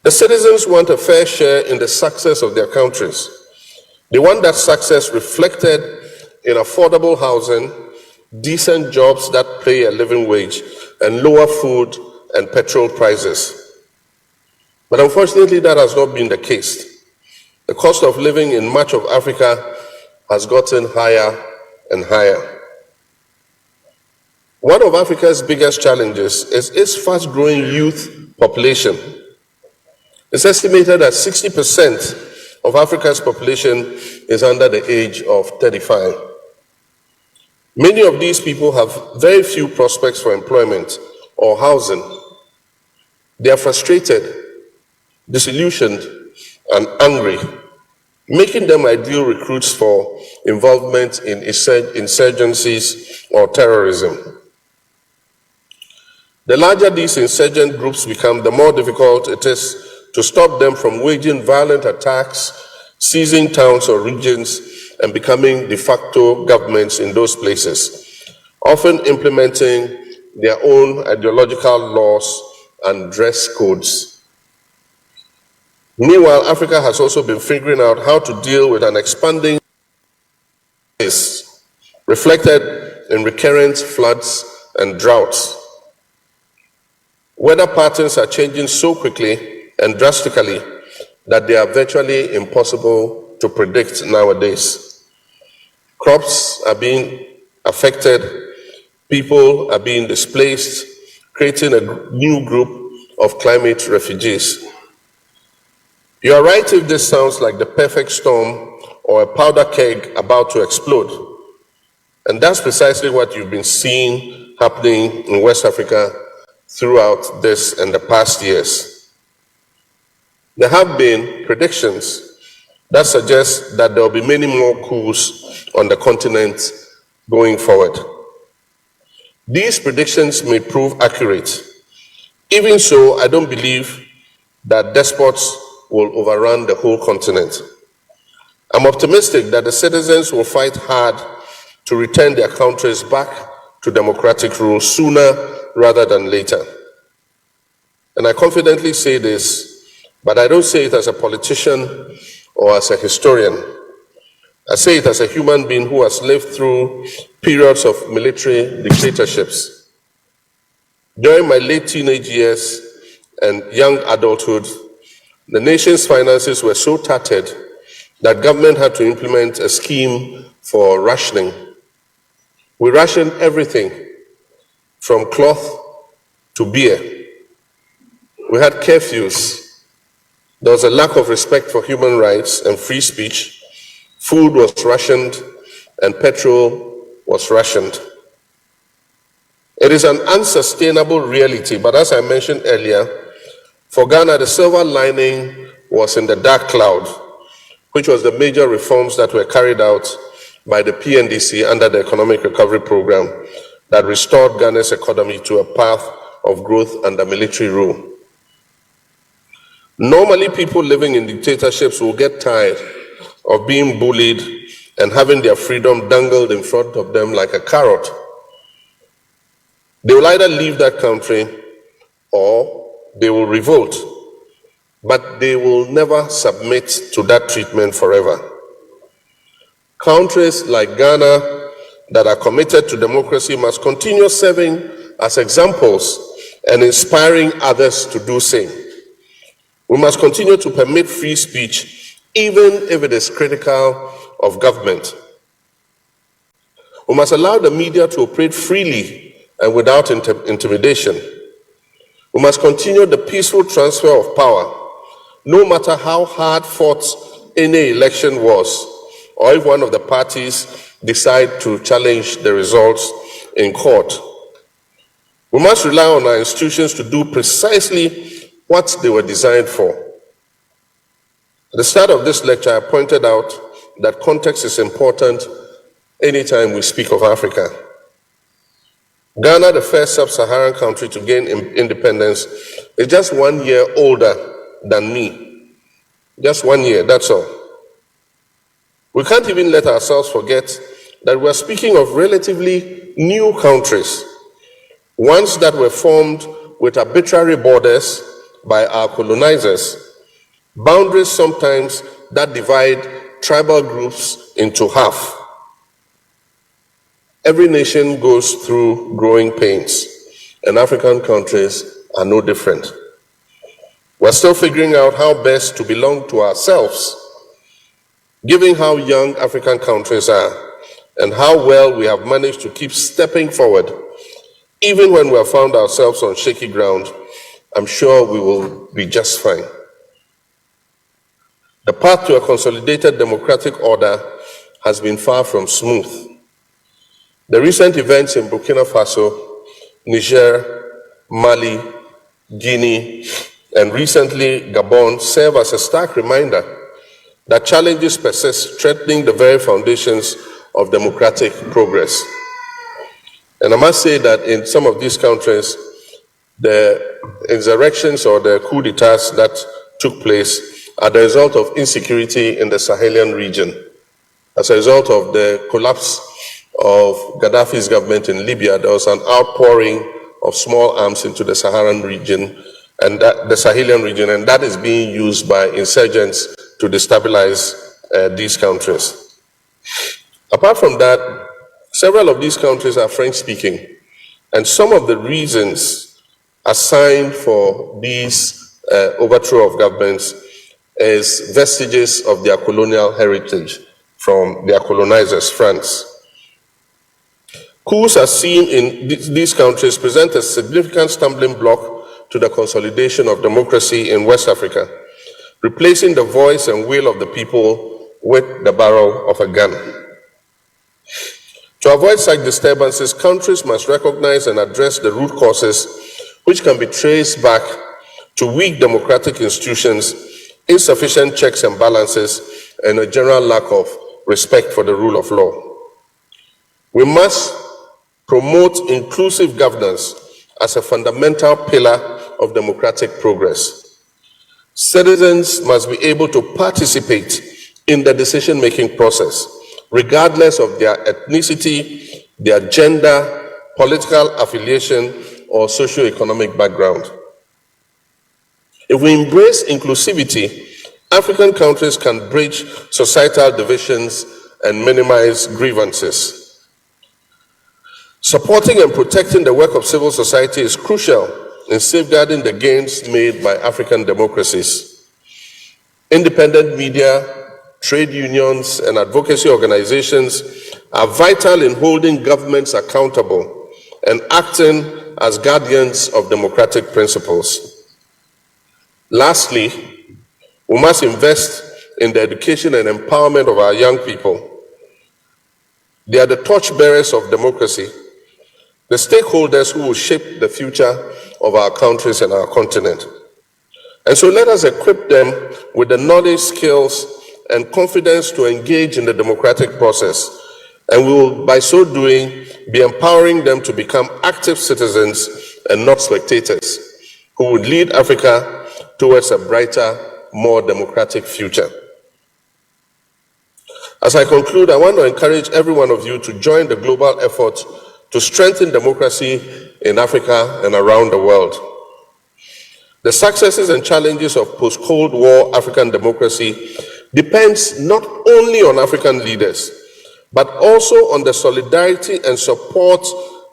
The citizens want a fair share in the success of their countries. They want that success reflected in affordable housing, decent jobs that pay a living wage, and lower food and petrol prices. But unfortunately, that has not been the case. The cost of living in much of Africa has gotten higher and higher. One of Africa's biggest challenges is its fast-growing youth population. It's estimated that 60% of Africa's population is under the age of 35. Many of these people have very few prospects for employment or housing. They are frustrated, disillusioned, and angry, making them ideal recruits for involvement in insurgencies or terrorism. The larger these insurgent groups become, the more difficult it is to stop them from waging violent attacks, seizing towns or regions, and becoming de facto governments in those places, often implementing their own ideological laws and dress codes. Meanwhile, Africa has also been figuring out how to deal with an expanding crisis, reflected in recurrent floods and droughts. Weather patterns are changing so quickly and drastically that they are virtually impossible to predict nowadays. Crops are being affected, people are being displaced, creating a new group of climate refugees. You are right if this sounds like the perfect storm or a powder keg about to explode. And that's precisely what you've been seeing happening in West Africa throughout this and the past years. There have been predictions that suggest that there will be many more coups on the continent going forward. These predictions may prove accurate. Even so, I don't believe that despots will overrun the whole continent. I'm optimistic that the citizens will fight hard to return their countries back to democratic rule sooner rather than later. And I confidently say this, but I don't say it as a politician or as a historian. I say it as a human being who has lived through periods of military dictatorships. During my late teenage years and young adulthood, the nation's finances were so tattered that government had to implement a scheme for rationing. We rationed everything from cloth to beer. We had curfews. There was a lack of respect for human rights and free speech. Food was rationed and petrol was rationed. It is an unsustainable reality, but as I mentioned earlier, for Ghana, the silver lining was in the dark cloud, which was the major reforms that were carried out by the NDC under the Economic Recovery Program that restored Ghana's economy to a path of growth under military rule. Normally, people living in dictatorships will get tired of being bullied and having their freedom dangled in front of them like a carrot. They will either leave that country or they will revolt, but they will never submit to that treatment forever. Countries like Ghana that are committed to democracy must continue serving as examples and inspiring others to do the same. We must continue to permit free speech, even if it is critical of government. We must allow the media to operate freely and without intimidation. We must continue the peaceful transfer of power, no matter how hard fought any election was, or if one of the parties decide to challenge the results in court. We must rely on our institutions to do precisely what they were designed for. At the start of this lecture, I pointed out that context is important anytime we speak of Africa. Ghana, the first sub-Saharan country to gain independence, is just 1 year older than me. Just 1 year, that's all. We can't even let ourselves forget that we're speaking of relatively new countries, ones that were formed with arbitrary borders by our colonizers, boundaries sometimes that divide tribal groups into half. Every nation goes through growing pains, and African countries are no different. We're still figuring out how best to belong to ourselves, given how young African countries are and how well we have managed to keep stepping forward. Even when we have found ourselves on shaky ground, I'm sure we will be just fine. The path to a consolidated democratic order has been far from smooth. The recent events in Burkina Faso, Niger, Mali, Guinea, and recently Gabon serve as a stark reminder that challenges persist, threatening the very foundations of democratic progress. And I must say that in some of these countries, the insurrections or the coup d'etats that took place are the result of insecurity in the Sahelian region. As a result of the collapse of Gaddafi's government in Libya, there was an outpouring of small arms into the Saharan region and the Sahelian region, and that is being used by insurgents to destabilize these countries. Apart from that, several of these countries are French-speaking, and some of the reasons assigned for these overthrow of governments is vestiges of their colonial heritage from their colonizers, France. Coups as seen in these countries present a significant stumbling block to the consolidation of democracy in West Africa, replacing the voice and will of the people with the barrel of a gun. To avoid such disturbances, countries must recognize and address the root causes, which can be traced back to weak democratic institutions, insufficient checks and balances, and a general lack of respect for the rule of law. We must promote inclusive governance as a fundamental pillar of democratic progress. Citizens must be able to participate in the decision-making process, regardless of their ethnicity, their gender, political affiliation, or socio-economic background. If we embrace inclusivity, African countries can bridge societal divisions and minimize grievances. Supporting and protecting the work of civil society is crucial in safeguarding the gains made by African democracies. Independent media, trade unions, and advocacy organizations are vital in holding governments accountable and acting as guardians of democratic principles. Lastly, we must invest in the education and empowerment of our young people. They are the torchbearers of democracy, the stakeholders who will shape the future of our countries and our continent. And so let us equip them with the knowledge, skills, and confidence to engage in the democratic process. And we will, by so doing, be empowering them to become active citizens and not spectators, who would lead Africa towards a brighter, more democratic future. As I conclude, I want to encourage every one of you to join the global effort to strengthen democracy in Africa and around the world. The successes and challenges of post-Cold War African democracy depends not only on African leaders, but also on the solidarity and support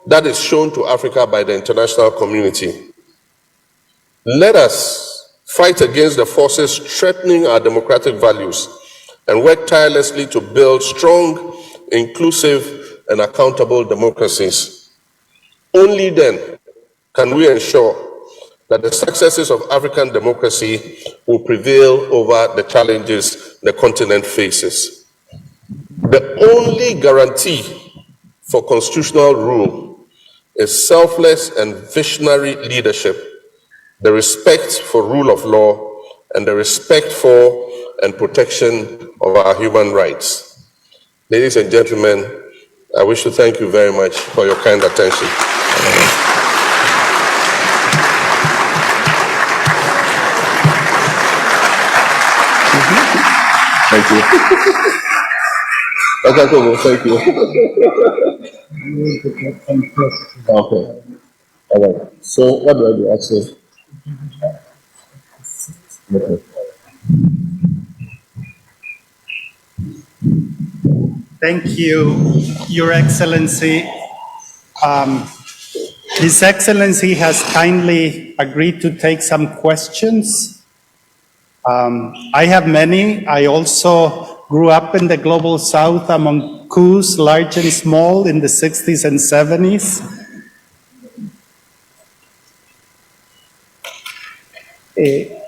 that is shown to Africa by the international community. Let us fight against the forces threatening our democratic values and work tirelessly to build strong, inclusive, and accountable democracies. Only then can we ensure that the successes of African democracy will prevail over the challenges the continent faces. The only guarantee for constitutional rule is selfless and visionary leadership, the respect for rule of law, and the respect for and protection of our human rights. Ladies and gentlemen, I wish to thank you very much for your kind attention. Thank you. Okay, cool. Thank you. Okay. All right. So what do I do actually? Thank you, Your Excellency. His Excellency has kindly agreed to take some questions. I have many. I also grew up in the Global South among coups, large and small, in the 60s and 70s.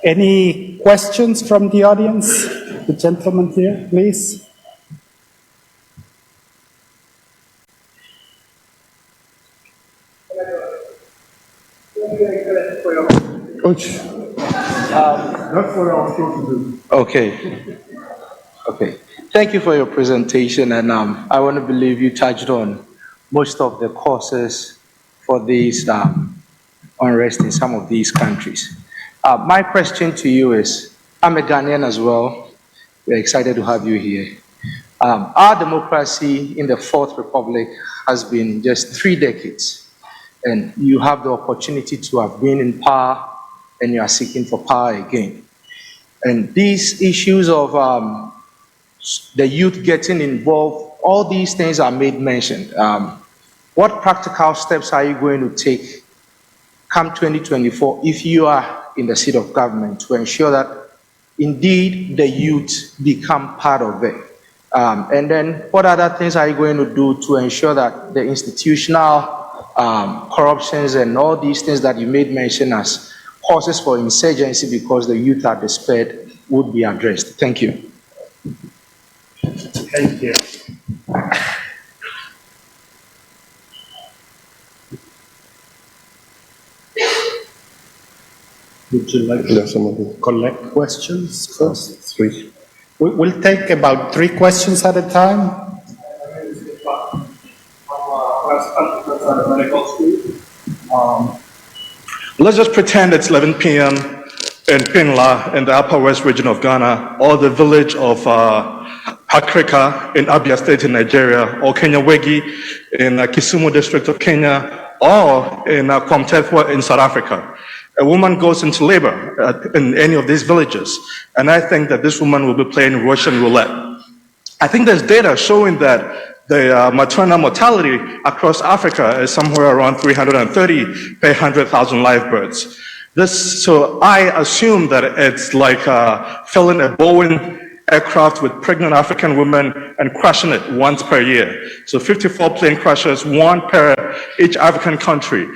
Any questions from the audience? The gentleman here, please. That's what I was supposed to do. Okay. Thank you for your presentation, and I want to believe you touched on most of the causes for these unrest in some of these countries. My question to you is, I'm a Ghanaian as well. We're excited to have you here. Our democracy in the Fourth Republic has been just 3 decades, and you have the opportunity to have been in power, and you are seeking for power again. And these issues of the youth getting involved, all these things are made mention. What practical steps are you going to take come 2024 if you are in the seat of government to ensure that indeed the youth become part of it? And then what other things are you going to do to ensure that the institutional corruptions and all these things that you made mention as causes for insurgency because the youth are despaired would be addressed? Thank you. Thank you. Would you like to collect questions first? 3. We'll take about 3 questions at a time. Let's just pretend it's 11 p.m. in Pinla in the Upper West region of Ghana, or the village of Hakrika in Abia State in Nigeria, or Kenyawegi in Kisumu district of Kenya, or in Kwamtefwa in South Africa. A woman goes into labor in any of these villages, and I think that this woman will be playing Russian roulette. I think there's data showing that the maternal mortality across Africa is somewhere around 330 per 100,000 live births. So I assume that it's like filling a Boeing aircraft with pregnant African women and crashing it once per year. So 54 plane crashes, 1 per each African country.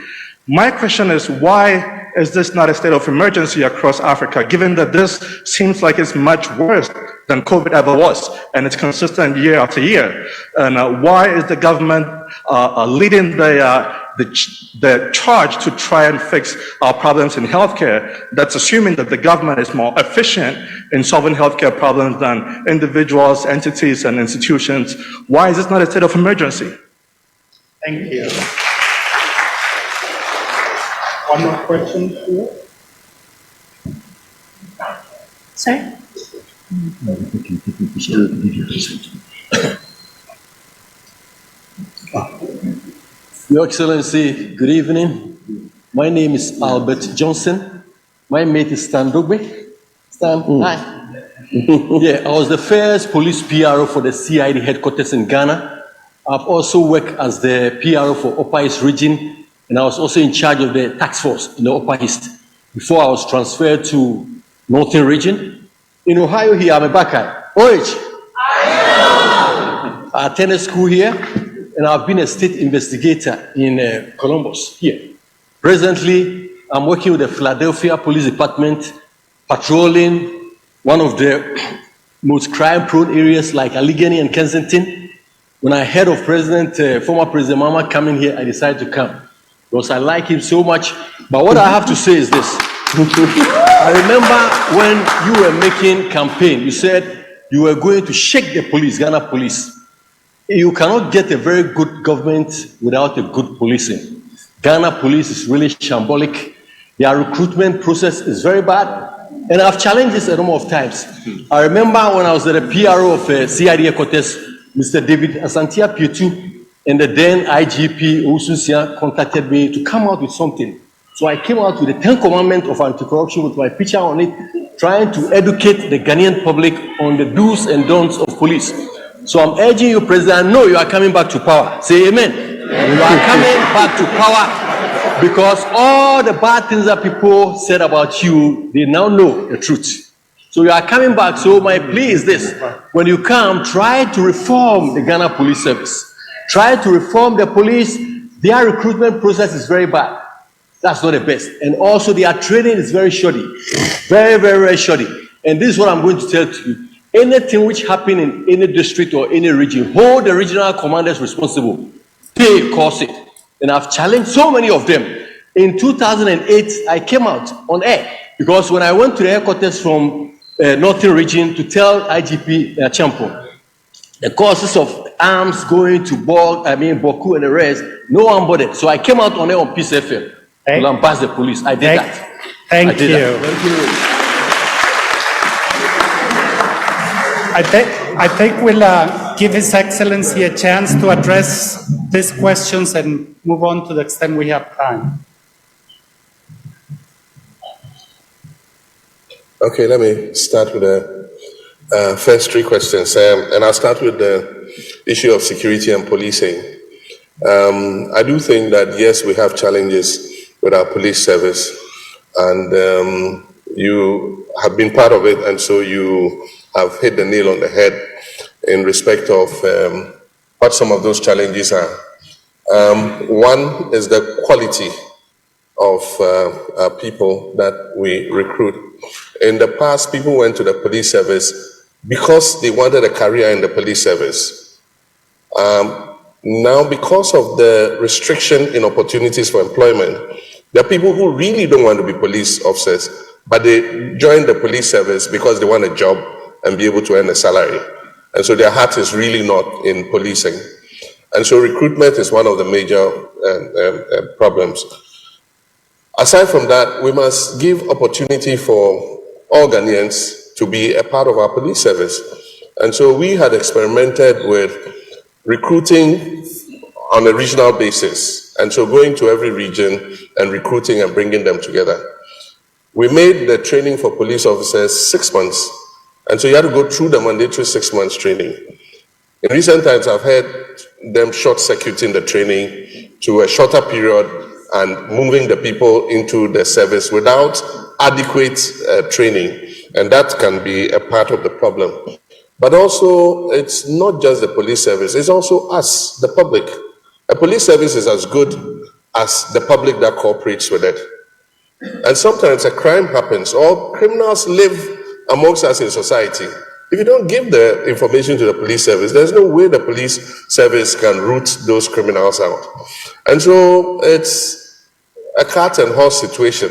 My question is, why is this not a state of emergency across Africa, given that this seems like it's much worse than COVID ever was, and it's consistent year after year? And why is the government leading the charge to try and fix our problems in healthcare? That's assuming that the government is more efficient in solving healthcare problems than individuals, entities, and institutions. Why is this not a state of emergency? Thank you. One more question here. Sorry? Your Excellency, good evening. My name is Albert Johnson. My mate is Stan Dogbe. Stan, hi. Yeah, I was the first police PRO for the CID headquarters in Ghana. I've also worked as the PRO for Upper East region, and I was also in charge of the task force in the Upper East before I was transferred to Northern region. In Ohio here, I'm a Buckeye. I attended school here, and I've been a state investigator in Columbus here. Presently, I'm working with the Philadelphia Police Department, patrolling one of the most crime-prone areas like Allegheny and Kensington. When I heard of former President Mahama coming here, I decided to come because I like him so much. But what I have to say is this. I remember when you were making campaign, you said you were going to shake the police, Ghana police. You cannot get a very good government without a good policing. Ghana police is really shambolic. Their recruitment process is very bad. And I've challenged this a number of times. I remember when I was at the PRO of CID headquarters, Mr. David Asantia Pietu and the then IGP Oususia contacted me to come out with something. So I came out with the 10 Commandments of Anti-Corruption with my picture on it, trying to educate the Ghanaian public on the do's and don'ts of police. So I'm urging you, President, I know you are coming back to power. Say amen. You are coming back to power because all the bad things that people said about you, they now know the truth. So you are coming back. So my plea is this: when you come, try to reform the Ghana Police Service. Try to reform the police. Their recruitment process is very bad. That's not the best. And also their training is very shoddy. Very, very, very shoddy. And this is what I'm going to tell to you. Anything which happen in any district or any region, hold the regional commanders responsible. Pay, cause it. And I've challenged so many of them. In 2008, I came out on air because when I went to the headquarters from Northern Region to tell IGP Champo, the causes of arms going to Boku and the rest, no one bothered. So I came out on air on Peace FM to lambast the police. I did that. Thank you. I think we'll give His Excellency a chance to address these questions and move on to the extent we have time. Okay, let me start with the first three questions. And I'll start with the issue of security and policing. I do think that, yes, we have challenges with our police service, and you have been part of it, and so you have hit the nail on the head in respect of what some of those challenges are. One is the quality of people that we recruit. In the past, people went to the police service because they wanted a career in the police service. Now, because of the restriction in opportunities for employment, there are people who really don't want to be police officers, but they join the police service because they want a job and be able to earn a salary. And so their heart is really not in policing. And so recruitment is one of the major problems. Aside from that, we must give opportunity for all Ghanaians to be a part of our police service. And so we had experimented with recruiting on a regional basis. And so going to every region and recruiting and bringing them together. We made the training for police officers 6 months. And so you had to go through the mandatory 6 months training. In recent times, I've heard them short-circuiting the training to a shorter period and moving the people into the service without adequate training. And that can be a part of the problem. But also, it's not just the police service, it's also us, the public. A police service is as good as the public that cooperates with it. And sometimes a crime happens, or criminals live amongst us in society. If you don't give the information to the police service, there's no way the police service can root those criminals out. And so it's a cat and horse situation.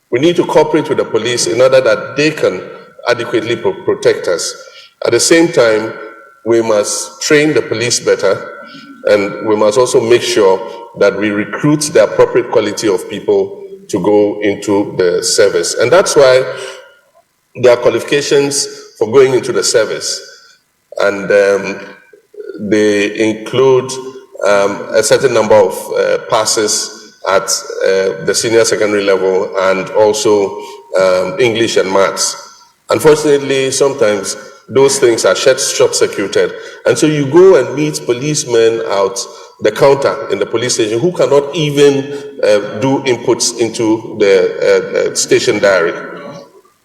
We need to cooperate with the police in order that they can adequately protect us. At the same time, we must train the police better, and we must also make sure that we recruit the appropriate quality of people to go into the service. And that's why there are qualifications for going into the service, and they include a certain number of passes at the senior secondary level, and also English and maths. Unfortunately, sometimes those things are short-circuited, and so you go and meet policemen out the counter in the police station who cannot even do inputs into the station diary.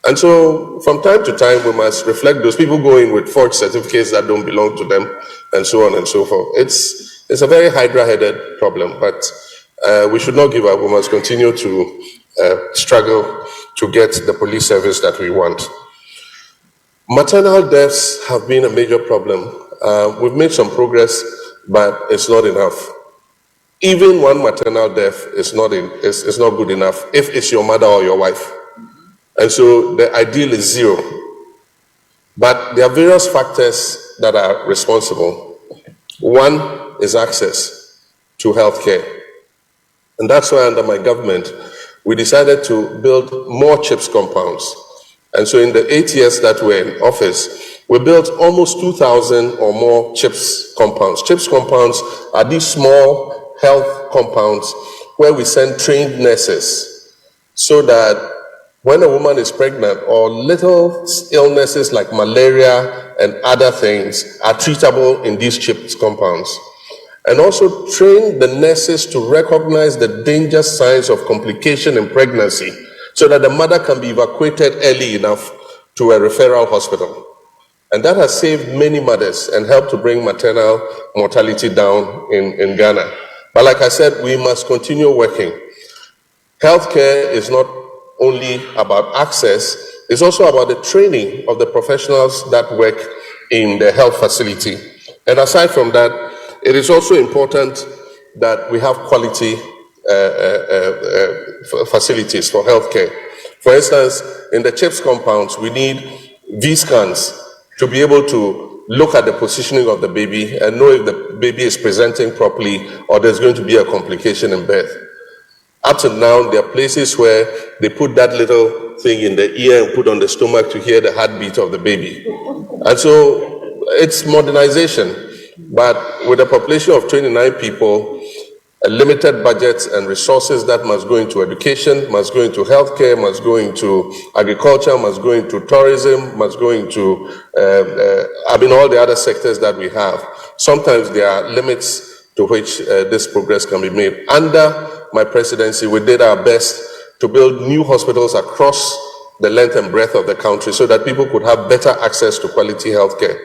And so, from time to time, we must reflect those people go in with forged certificates that don't belong to them, and so on and so forth. It's a very hydra-headed problem, but we should not give up. We must continue to struggle to get the police service that we want. Maternal deaths have been a major problem. We've made some progress, but it's not enough. Even one maternal death is not good enough if it's your mother or your wife. And so the ideal is 0. But there are various factors that are responsible. One is access to healthcare. And that's why under my government, we decided to build more CHIPS compounds. And so in the 8 years that we're in office, we built almost 2,000 or more CHIPS compounds. CHIPS compounds are these small health compounds where we send trained nurses so that when a woman is pregnant, or little illnesses like malaria and other things are treatable in these CHIPS compounds. And also train the nurses to recognize the danger signs of complication in pregnancy so that the mother can be evacuated early enough to a referral hospital. And that has saved many mothers and helped to bring maternal mortality down in Ghana. But like I said, we must continue working. Healthcare is not only about access, it's also about the training of the professionals that work in the health facility. And aside from that, it is also important that we have quality facilities for healthcare. For instance, in the CHIPS compounds, we need V-scans to be able to look at the positioning of the baby and know if the baby is presenting properly or there's going to be a complication in birth. Up to now, there are places where they put that little thing in the ear and put on the stomach to hear the heartbeat of the baby. And so it's modernization. But with a population of 29 people, a limited budget and resources that must go into education, must go into healthcare, must go into agriculture, must go into tourism, must go into, all the other sectors that we have. Sometimes there are limits to which this progress can be made. Under my presidency, we did our best to build new hospitals across the length and breadth of the country so that people could have better access to quality healthcare.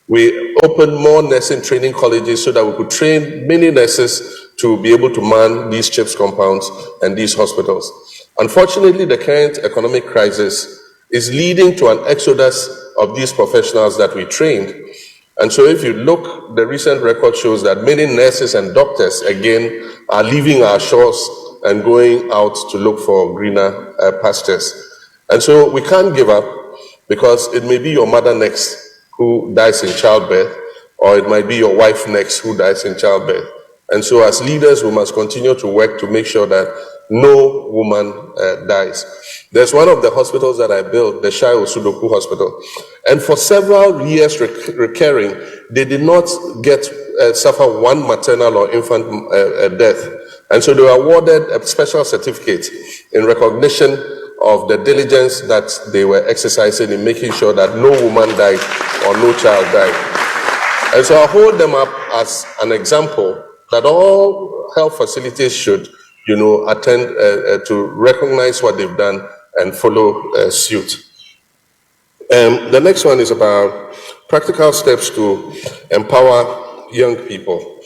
We opened more nursing training colleges so that we could train many nurses to be able to man these CHIPS compounds and these hospitals. Unfortunately, the current economic crisis is leading to an exodus of these professionals that we trained. And so if you look, the recent record shows that many nurses and doctors, again, are leaving our shores and going out to look for greener pastures. And so we can't give up, because it may be your mother next who dies in childbirth, or it might be your wife next who dies in childbirth. And so as leaders, we must continue to work to make sure that no woman dies. There's one of the hospitals that I built, the Shai Osudoku Hospital, and for several years recurring, they did not get suffer one maternal or infant death. And so they were awarded a special certificate in recognition of the diligence that they were exercising in making sure that no woman died or no child died. And so I hold them up as an example that all health facilities should, attend to recognize what they've done and follow suit. The next one is about practical steps to empower young people.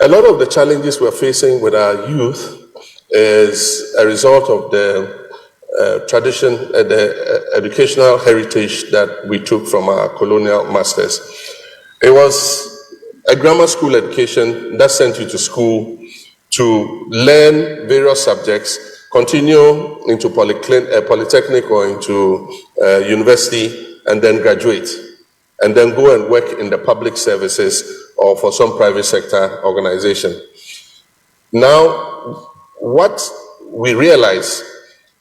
A lot of the challenges we're facing with our youth is a result of the tradition, the educational heritage that we took from our colonial masters. It was a grammar school education that sent you to school to learn various subjects, continue into polytechnic or into university, and then graduate, and then go and work in the public services or for some private sector organization. Now, what we realize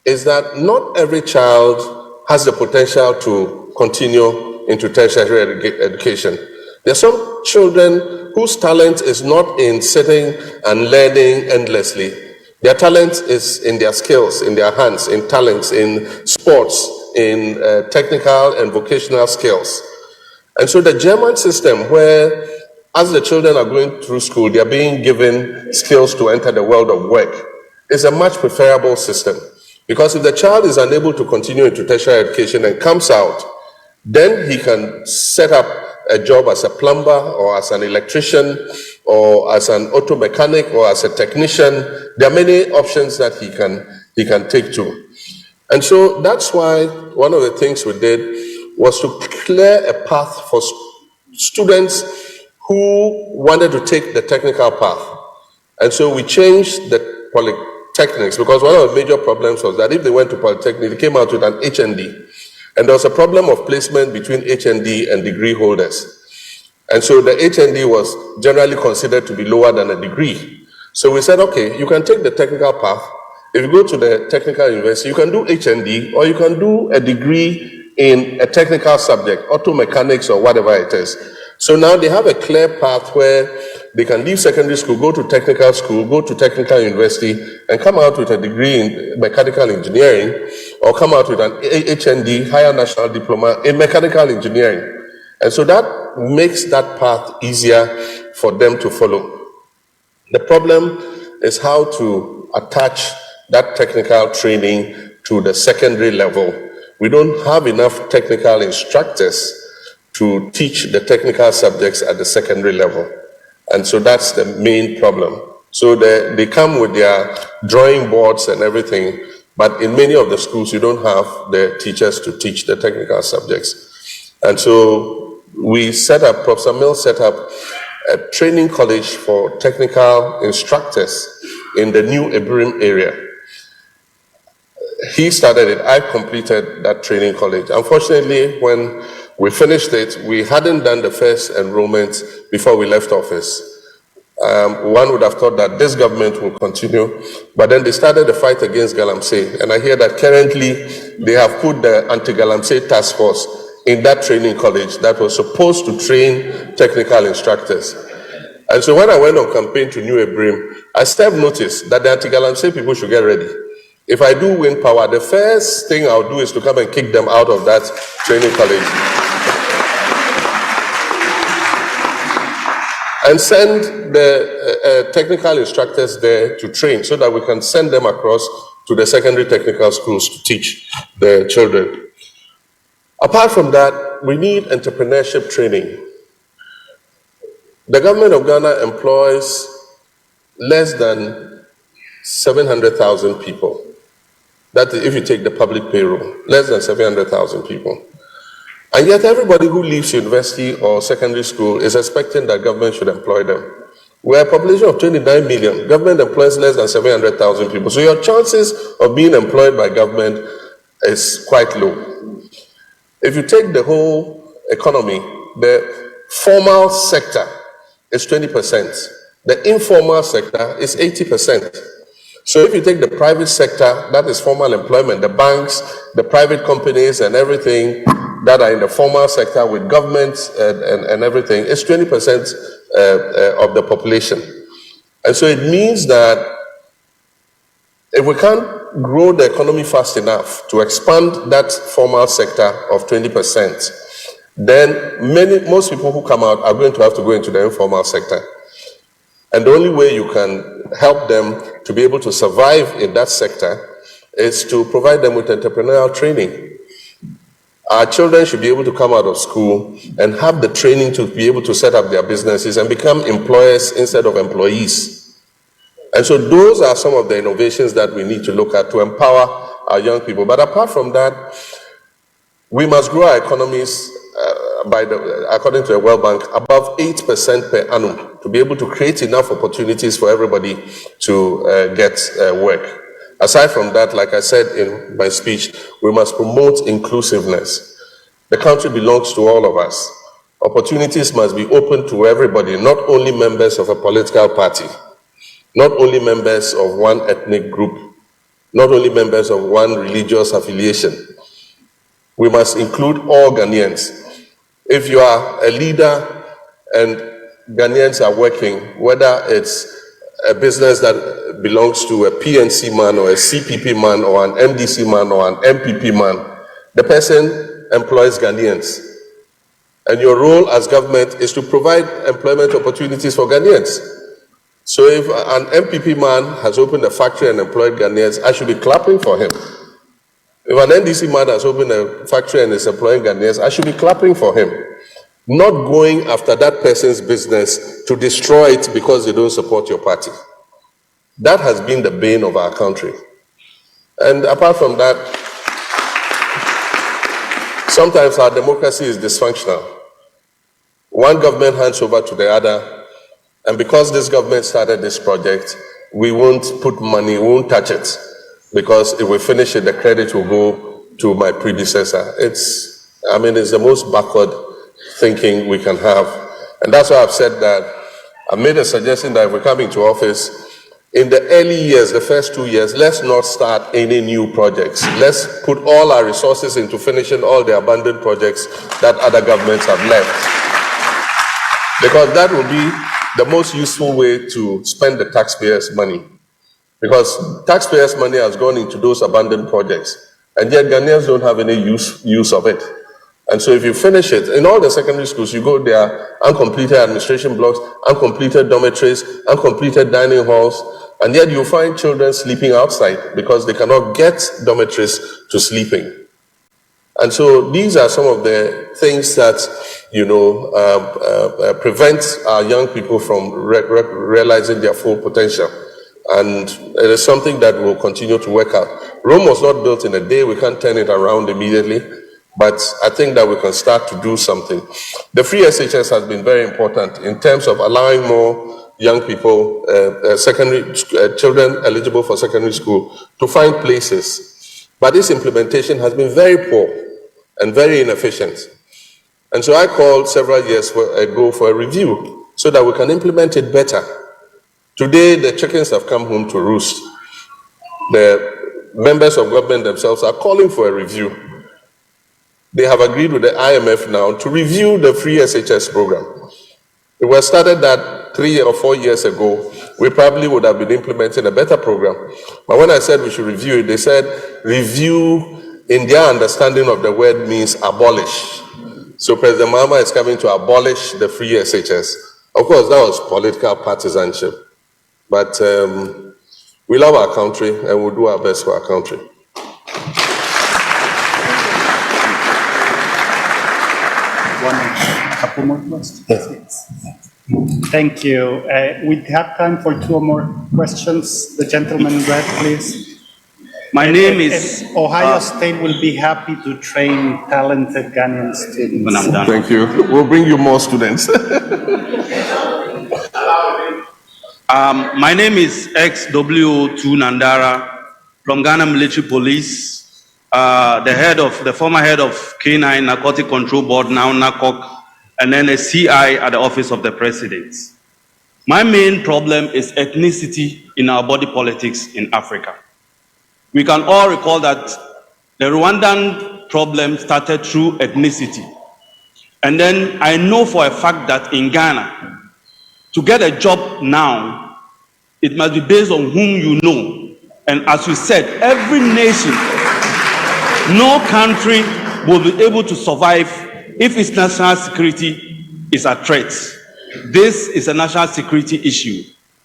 is that not every child has the potential to continue into tertiary education. There are some children whose talent is not in sitting and learning endlessly. Their talent is in their skills, in their hands, in talents, in sports, in technical and vocational skills. And so the German system, where as the children are going through school, they are being given skills to enter the world of work, is a much preferable system. Because if the child is unable to continue into tertiary education and comes out, then he can set up a job as a plumber or as an electrician or as an auto mechanic or as a technician. There are many options that he can take to. And so that's why one of the things we did was to clear a path for students who wanted to take the technical path. And so we changed the polytechnics, because one of the major problems was that if they went to polytechnic, they came out with an HND. And there was a problem of placement between HND and degree holders. And so the HND was generally considered to be lower than a degree. So we said, okay, you can take the technical path. If you go to the technical university, you can do HND, or you can do a degree in a technical subject, auto mechanics or whatever it is. So now they have a clear path where they can leave secondary school, go to technical school, go to technical university, and come out with a degree in mechanical engineering, or come out with an HND, higher national diploma in mechanical engineering. And so that makes that path easier for them to follow. The problem is how to attach that technical training to the secondary level. We don't have enough technical instructors to teach the technical subjects at the secondary level. And so that's the main problem. So they come with their drawing boards and everything, but in many of the schools, you don't have the teachers to teach the technical subjects. And so Professor Mills set up a training college for technical instructors in the new Ibrim area. He started it, I completed that training college. Unfortunately, when we finished it, we hadn't done the first enrollment before we left office. One would have thought that this government will continue, but then they started the fight against Galamsey, and I hear that currently they have put the anti-Galamsey task force in that training college that was supposed to train technical instructors. And so when I went on campaign to New Ibrim, I served notice that the anti-Galamsey people should get ready. If I do win power, the first thing I'll do is to come and kick them out of that training college and send the technical instructors there to train so that we can send them across to the secondary technical schools to teach the children. Apart from that, we need entrepreneurship training. The government of Ghana employs less than 700,000 people. That is, if you take the public payroll, less than 700,000 people. And yet everybody who leaves university or secondary school is expecting that government should employ them. We're a population of 29 million. Government employs less than 700,000 people. So your chances of being employed by government is quite low. If you take the whole economy, the formal sector is 20%. The informal sector is 80%. So if you take the private sector, that is formal employment, the banks, the private companies and everything that are in the formal sector with government and everything, it's 20% of the population. And so it means that if we can't grow the economy fast enough to expand that formal sector of 20%, then most people who come out are going to have to go into the informal sector. And the only way you can help them to be able to survive in that sector is to provide them with entrepreneurial training. Our children should be able to come out of school and have the training to be able to set up their businesses and become employers instead of employees. And so those are some of the innovations that we need to look at to empower our young people. But apart from that, we must grow our economies according to the World Bank, above 8% per annum to be able to create enough opportunities for everybody to get work. Aside from that, like I said in my speech, we must promote inclusiveness. The country belongs to all of us. Opportunities must be open to everybody, not only members of a political party, not only members of one ethnic group, not only members of one religious affiliation. We must include all Ghanaians. If you are a leader and Ghanaians are working, whether it's a business that belongs to a PNC man or a CPP man or an NDC man or an MPP man, the person employs Ghanaians. And your role as government is to provide employment opportunities for Ghanaians. So if an MPP man has opened a factory and employed Ghanaians, I should be clapping for him. If an NDC man has opened a factory and is employing Ghanaians, I should be clapping for him. Not going after that person's business to destroy it because they don't support your party. That has been the bane of our country. And apart from that, sometimes our democracy is dysfunctional. One government hands over to the other, and because this government started this project, we won't put money, we won't touch it. Because if we finish it, the credit will go to my predecessor. It's the most backward thinking we can have. And that's why I've said that I made a suggestion that if we come into office, in the early years, the first 2 years, let's not start any new projects. Let's put all our resources into finishing all the abandoned projects that other governments have left. because that will be the most useful way to spend the taxpayers' money. Because taxpayers' money has gone into those abandoned projects, and yet Ghanaians don't have any use of it. And so if you finish it, in all the secondary schools, you go there, uncompleted administration blocks, uncompleted dormitories, uncompleted dining halls, and yet you find children sleeping outside because they cannot get dormitories to sleep in. And so these are some of the things that, prevent our young people from realizing their full potential. And it is something that we'll continue to work out. Rome was not built in a day. We can't turn it around immediately. But I think that we can start to do something. The free SHS has been very important in terms of allowing more young people, children eligible for secondary school, to find places. But this implementation has been very poor and very inefficient. And so I called several years ago for a review so that we can implement it better. Today, the chickens have come home to roost. The members of government themselves are calling for a review. They have agreed with the IMF now to review the free SHS program. If we started that 3 or 4 years ago, we probably would have been implementing a better program. But when I said we should review it, they said review in their understanding of the word means abolish. So President Mahama is coming to abolish the free SHS. Of course, that was political partisanship. But we love our country and we'll do our best for our country. Couple more questions. Yes. Thank you. We have time for 2 more questions. The gentleman in red, please. My name is Ohio State will be happy to train talented Ghanaian students. When I'm done. Thank you. We'll bring you more students. My name is XW2 Nandara from Ghana Military Police, the former head of K9 Narcotic Control Board, now NACOC, and then a CI at the Office of the President. My main problem is ethnicity in our body politics in Africa. We can all recall that the Rwandan problem started through ethnicity. And then I know for a fact that in Ghana, to get a job now, it must be based on whom you know. And as you said, every nation, no country will be able to survive if its national security is at threat. This is a national security issue.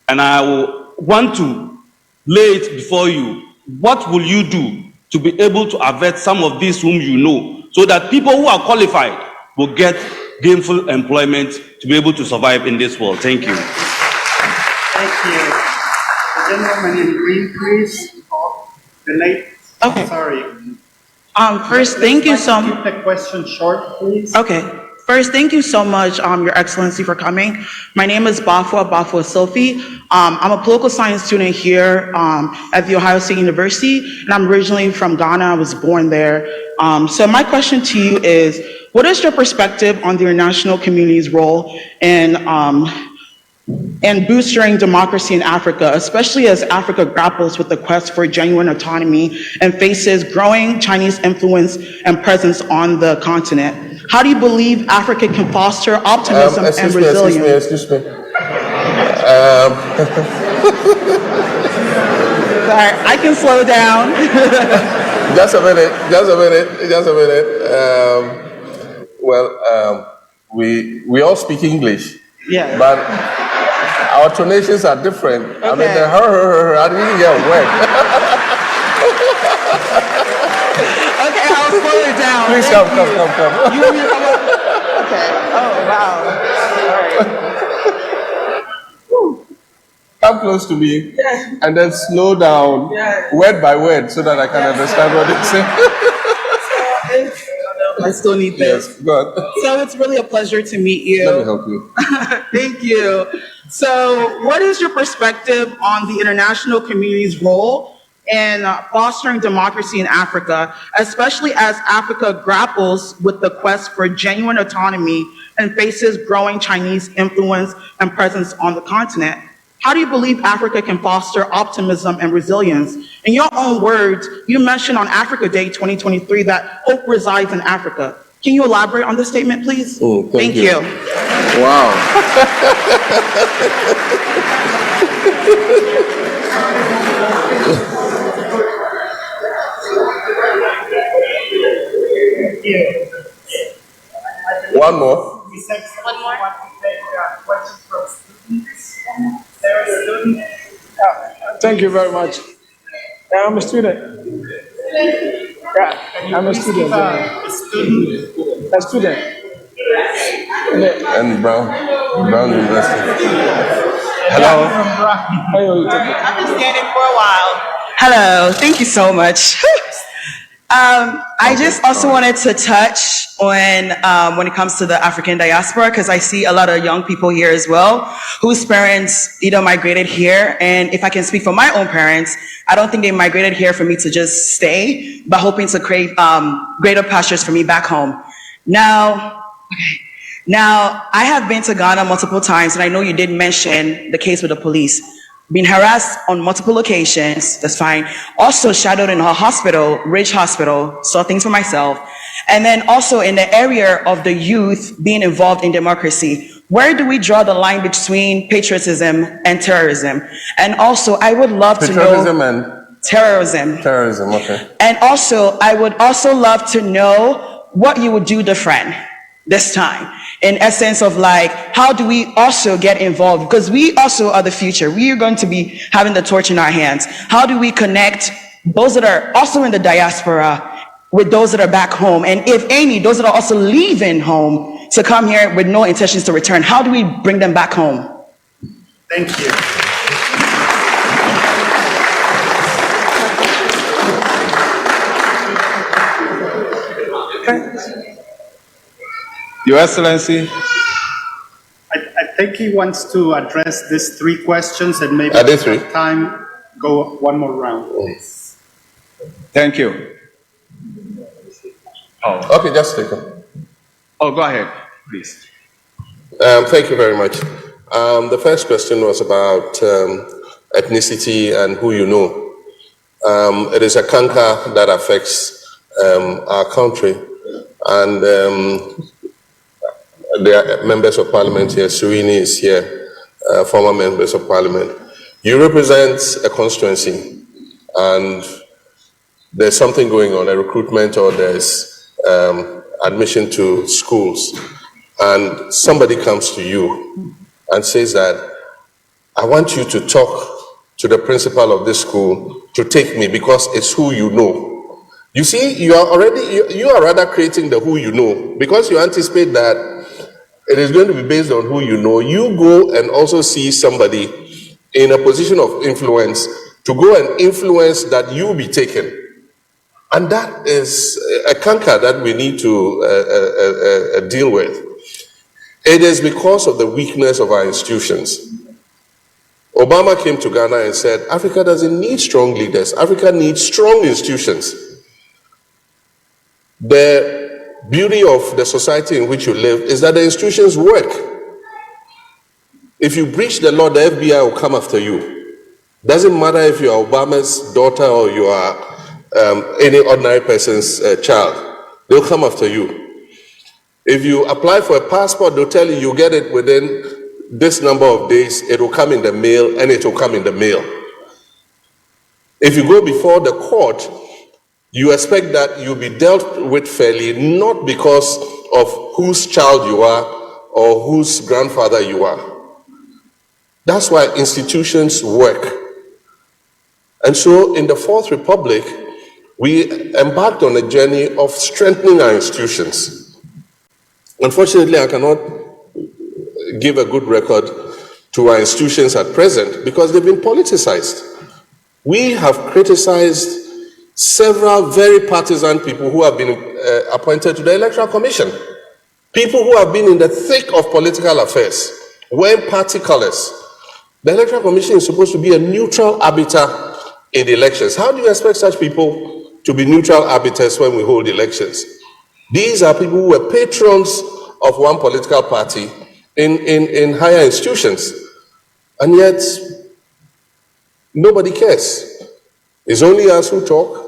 And I will want to lay it before you. What will you do to be able to avert some of these whom you know, so that people who are qualified will get gainful employment to be able to survive in this world? Thank you. Thank you. The gentleman in green, please. The late. Okay. Sorry. First, thank you so much. Keep the question short, please. Okay. First, thank you so much, Your Excellency, for coming. My name is Bafwa Sophie. I'm a political science student here at The Ohio State University, and I'm originally from Ghana. I was born there. So my question to you is, what is your perspective on the international community's role in boosting democracy in Africa, especially as Africa grapples with the quest for genuine autonomy and faces growing Chinese influence and presence on the continent? How do you believe Africa can foster optimism and resilience? Excuse me. Sorry, I can slow down. Just a minute. We all speak English. Yeah. But our tonations are different. Okay. I mean, the I didn't hear a word. Okay, I'll slow it down. Please Thank come. You want me to come up? Okay. Oh, wow. All right. Come close to me, and then slow down, word by word, so that I can understand what they say. I still need this. Yes, go on. So it's really a pleasure to meet you. Let me help you. Thank you. So what is your perspective on the international community's role in fostering democracy in Africa, especially as Africa grapples with the quest for genuine autonomy and faces growing Chinese influence and presence on the continent? How do you believe Africa can foster optimism and resilience? In your own words, you mentioned on Africa Day 2023 that hope resides in Africa. Can Can you elaborate on this statement, please? Thank you. Wow. One more. Thank you very much. Yeah, I'm a student. Yeah, I'm a student. A student. And Brown University. Hello. How are you? I've been standing for a while. Hello, thank you so much. I just also wanted to touch on when it comes to the African diaspora, because I see a lot of young people here as well whose parents either migrated here, and if I can speak for my own parents, I don't think they migrated here for me to just stay, but hoping to create greater pastures for me back home. Now, I have been to Ghana multiple times, and I know you did mention the case with the police. Been harassed on multiple occasions, that's fine. Also shadowed in a hospital, Ridge Hospital, saw things for myself. And then also in the area of the youth being involved in democracy. Where do we draw the line between patriotism and terrorism? And also, I would love to know... Patriotism and terrorism. terrorism, okay. And also, I would also love to know what you would do different this time. In essence of like, how do we also get involved? Because we also are the future. We are going to be having the torch in our hands. How do we connect those that are also in the diaspora with those that are back home? And if any, those that are also leaving home to come here with no intentions to return, how do we bring them back home? Thank you. Your Excellency. I think he wants to address these three questions and maybe Are they if we have three? time, go one more round. Thank you. Okay, just take them. Oh, go ahead, please. Thank you very much. The first question was about ethnicity and who you know. It is a canker that affects our country, and there are members of parliament here. Surini is here, former members of parliament. You represent a constituency, and there's something going on, a recruitment, or there's admission to schools, and somebody comes to you and says that, I want you to talk to the principal of this school to take me because it's who you know. You see, you are rather creating the who you know, because you anticipate that it is going to be based on who you know. You go and also see somebody in a position of influence to go and influence that you be taken. And that is a canker that we need to deal with. It is because of the weakness of our institutions. Obama came to Ghana and said, Africa doesn't need strong leaders. Africa needs strong institutions. The beauty of the society in which you live is that the institutions work. If you breach the law, the FBI will come after you. Doesn't matter if you are Obama's daughter or you are any ordinary person's child. They'll come after you. If you apply for a passport, they'll tell you get it within this number of days. It will come in the mail, and it will come in the mail. If you go before the court, you expect that you'll be dealt with fairly, not because of whose child you are or whose grandfather you are. That's why institutions work. And so in the Fourth Republic, we embarked on a journey of strengthening our institutions. Unfortunately, I cannot give a good record to our institutions at present because they've been politicized. We have criticized several very partisan people who have been appointed to the Electoral Commission. People who have been in the thick of political affairs, wearing party colors. The Electoral Commission is supposed to be a neutral arbiter in the elections. How do you expect such people to be neutral arbiters when we hold elections? These are people who were patrons of one political party in higher institutions. And yet, nobody cares. It's only us who talk.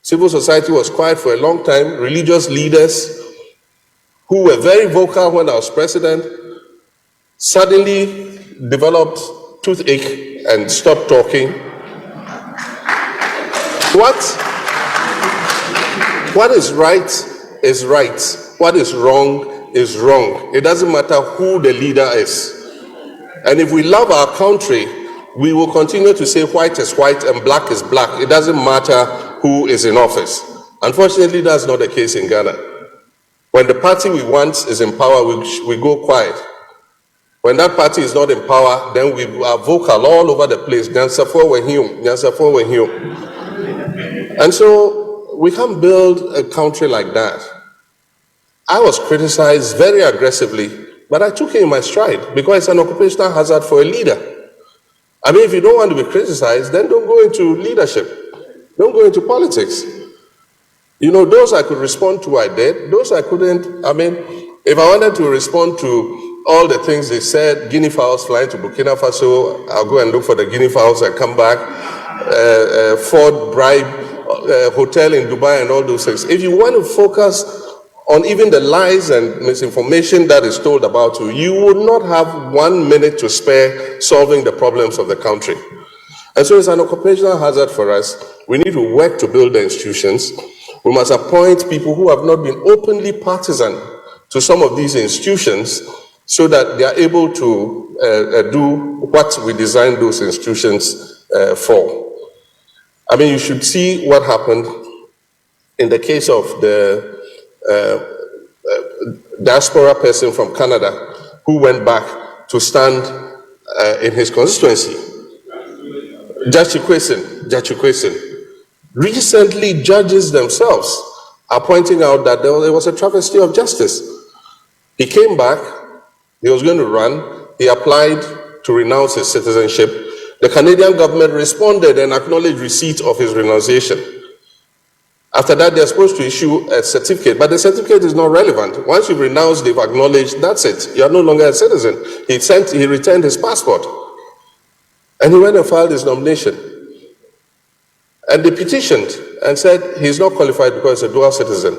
Civil society was quiet for a long time. Religious leaders who were very vocal when I was president, suddenly developed toothache and stopped talking. What is right is right. What is wrong is wrong. It doesn't matter who the leader is. And if we love our country, we will continue to say white is white and black is black. It doesn't matter who is in office. Unfortunately, that's not the case in Ghana. When the party we want is in power, we go quiet. When that party is not in power, then we are vocal all over the place. And so we can't build a country like that. I was criticized very aggressively, but I took it in my stride because it's an occupational hazard for a leader. I mean, if you don't want to be criticized, then don't go into leadership. Don't go into politics. You know, those I could respond to, I did. Those I couldn't, I mean, if I wanted to respond to all the things they said, guinea fowls flying to Burkina Faso, I'll go and look for the guinea fowls and come back, Ford bribe, hotel in Dubai and all those things. If you want to focus on even the lies and misinformation that is told about you, you would not have 1 minute to spare solving the problems of the country. And so it's an occupational hazard for us. We need to work to build the institutions. We must appoint people who have not been openly partisan to some of these institutions so that they are able to do what we designed those institutions for. I mean, you should see what happened in the case of the diaspora person from Canada who went back to stand in his constituency. Jachikwesen. Recently, judges themselves are pointing out that there was a travesty of justice. He came back, he was going to run, he applied to renounce his citizenship. The Canadian government responded and acknowledged receipt of his renunciation. After that, they're supposed to issue a certificate, but the certificate is not relevant. Once you've renounced, they've acknowledged, that's it. You're no longer a citizen. He returned his passport. And he went and filed his nomination. And they petitioned and said he's not qualified because he's a dual citizen.